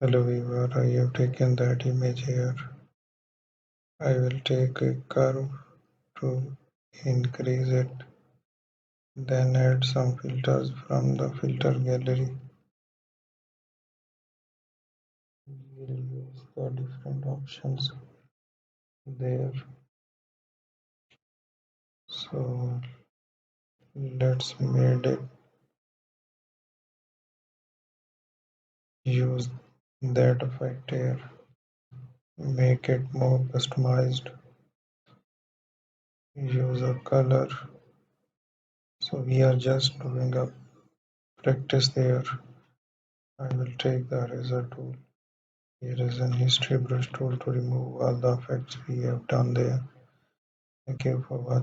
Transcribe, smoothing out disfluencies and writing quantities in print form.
Hello viewer, I have taken that image here. I will take a curve to increase it, then add some filters from the filter gallery. We will use the different options there. So let's made it use that effect here. Make it more customized. Use a color. So we are just doing a practice there. I will take the eraser tool. Here is an history brush tool to remove all the effects we have done there. Thank you for watching.